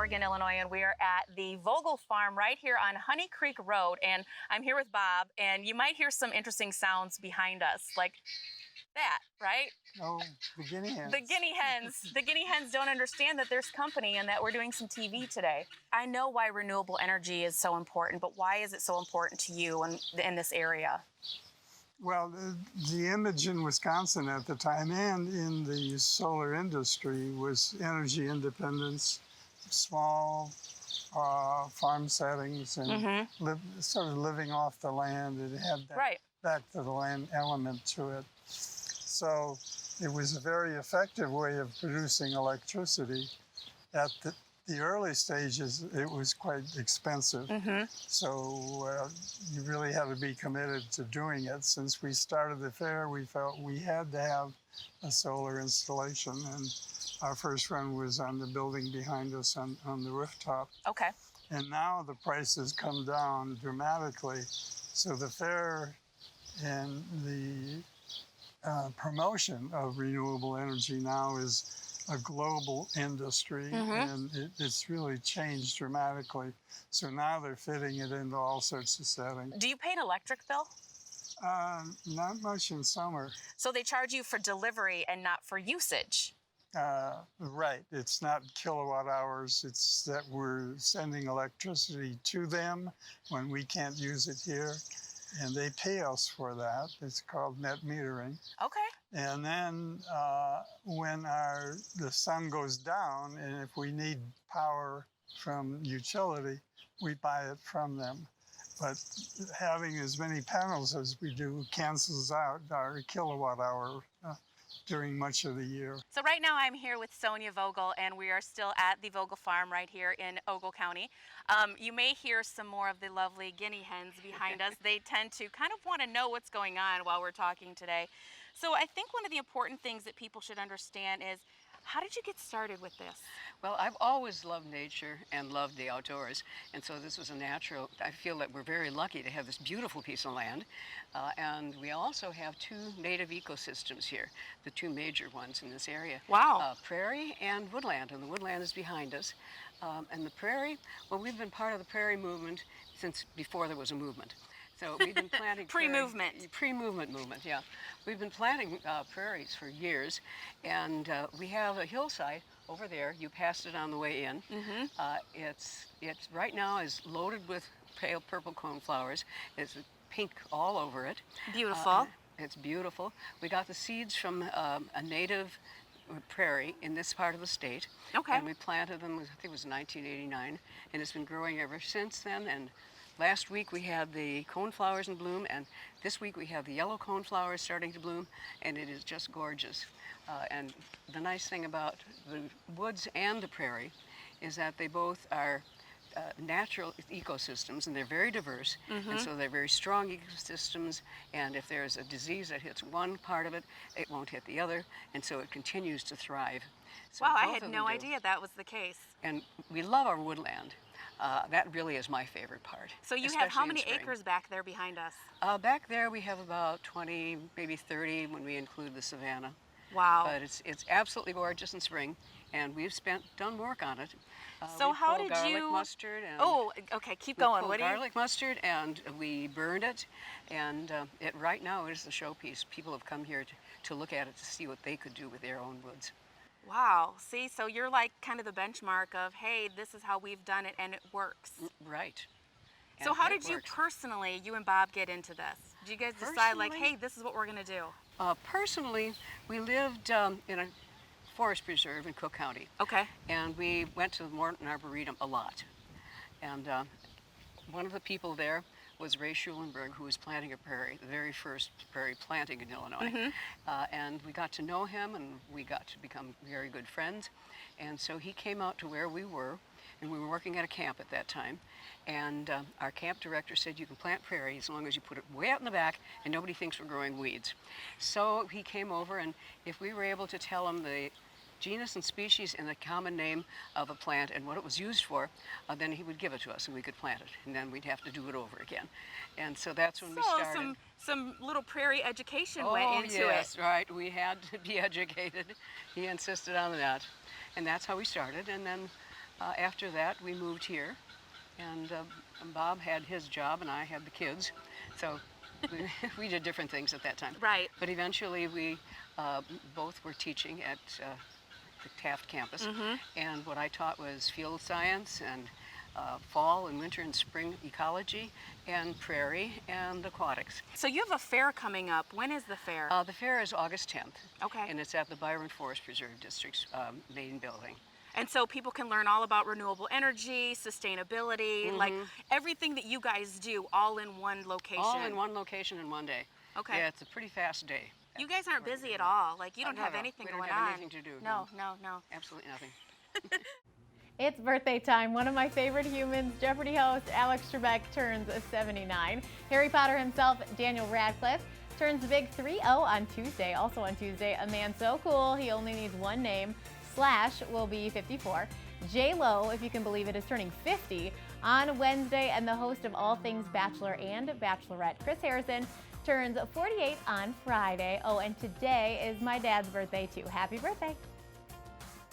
Oregon, Illinois, and we are at the Vogel Farm right here on Honey Creek Road. And I'm here with Bob, and you might hear some interesting sounds behind us, like that, right? Oh, the guinea hens. The guinea hens. The guinea hens don't understand that there's company and that we're doing some TV today. I know why renewable energy is so important, but why is it so important to you in this area? Well, the image in Wisconsin at the time and in the solar industry was energy independence, small farm settings, and sort of living off the land. It had that back to the land element to it. So it was a very effective way of producing electricity. At the early stages, it was quite expensive. So you really had to be committed to doing it. Since we started the fair, we felt we had to have a solar installation. And our first one was on the building behind us on the rooftop. Okay. And now the price has come down dramatically. So the fair and the promotion of renewable energy now is a global industry, and it's really changed dramatically. So now they're fitting it into all sorts of settings. Do you pay an electric bill? Not much in summer. So they charge you for delivery and not for usage? Right. It's not kilowatt hours. It's that we're sending electricity to them when we can't use it here. And they pay us for that. It's called net metering. Okay. And then when the sun goes down, and if we need power from utility, we buy it from them. But having as many panels as we do cancels out our kilowatt hour during much of the year. So right now I'm here with Sonia Vogel, and we are still at the Vogel Farm right here in Ogle County. You may hear some more of the lovely guinea hens behind us. They tend to kind of want to know what's going on while we're talking today. So I think one of the important things that people should understand is, how did you get started with this? Well, I've always loved nature and loved the outdoors, and so this was a natural. I feel that we're very lucky to have this beautiful piece of land, and we also have two native ecosystems here, the two major ones in this area. Wow. Prairie and woodland, and the woodland is behind us. And the prairie, well, we've been part of the prairie movement since before there was a movement. So we've been planting pre-movement. Pre-movement movement, yeah. We've been planting prairies for years, and we have a hillside over there. You passed it on the way in. It's right now is loaded with pale purple coneflowers. It's pink all over it. Beautiful. It's beautiful. We got the seeds from a native prairie in this part of the state. Okay. And we planted them, I think it was 1989, and it's been growing ever since then. And last week we had the coneflowers in bloom, and this week we have the yellow coneflowers starting to bloom, and it is just gorgeous. And the nice thing about the woods and the prairie is that they both are natural ecosystems, and they're very diverse, and so they're very strong ecosystems, and if there's a disease that hits one part of it, it won't hit the other, and so it continues to thrive. So wow, I had no idea that was the case. And we love our woodland. That really is my favorite part. So you have how many acres back there behind us? Back there we have about 20, maybe 30 when we include the savanna. Wow. But it's absolutely gorgeous in spring, and we've done work on it. So how did garlic you? Mustard and oh, okay. Keep going. What garlic mustard, and we burned it, and it right now is the showpiece. People have come here to look at it to see what they could do with their own woods. Wow. See, so you're like kind of the benchmark of, hey, this is how we've done it, and it works. Right. So how did you personally, you and Bob, get into this? Did you guys decide like, hey, this is what we're going to do? Personally, we lived in a forest preserve in Cook County. Okay. And we went to the Morton Arboretum a lot. And one of the people there was Ray Schulenberg, who was planting a prairie, the very first prairie planting in Illinois. And we got to know him, and we got to become very good friends. And so he came out to where we were, and we were working at a camp at that time. And our camp director said, you can plant prairie as long as you put it way out in the back and nobody thinks we're growing weeds. So he came over, and if we were able to tell him the genus and species and the common name of a plant and what it was used for, then he would give it to us and we could plant it, and then we'd have to do it over again. And so that's when we started. Some little prairie education went into yes, it. Right. We had to be educated. He insisted on that. And that's how we started. And then After that, we moved here, and Bob had his job, and I had the kids. So we did different things at that time. Right. But eventually, we both were teaching at the Taft campus, and what I taught was field science and fall and winter and spring ecology and prairie and aquatics. So you have a fair coming up. When is the fair? The fair is August 10th. Okay. And it's at the Byron Forest Preserve District's main building. And so people can learn all about renewable energy, sustainability, like everything that you guys do all in one location. All in one location in one day. Okay. Yeah, it's a pretty fast day. You guys aren't busy at all. Like you don't have No, anything we going don't have on. anything to do. No. Absolutely nothing. It's birthday time. One of my favorite humans, Jeopardy host Alex Trebek, turns 79. Harry Potter himself, Daniel Radcliffe, turns the big 3-0 on Tuesday. Also on Tuesday, a man so cool he only needs one name. Slash will be 54. J-Lo, if you can believe it, is turning 50 on Wednesday, and the host of all things Bachelor and Bachelorette, Chris Harrison, turns 48 on Friday. Oh, and today is my dad's birthday too. Happy birthday.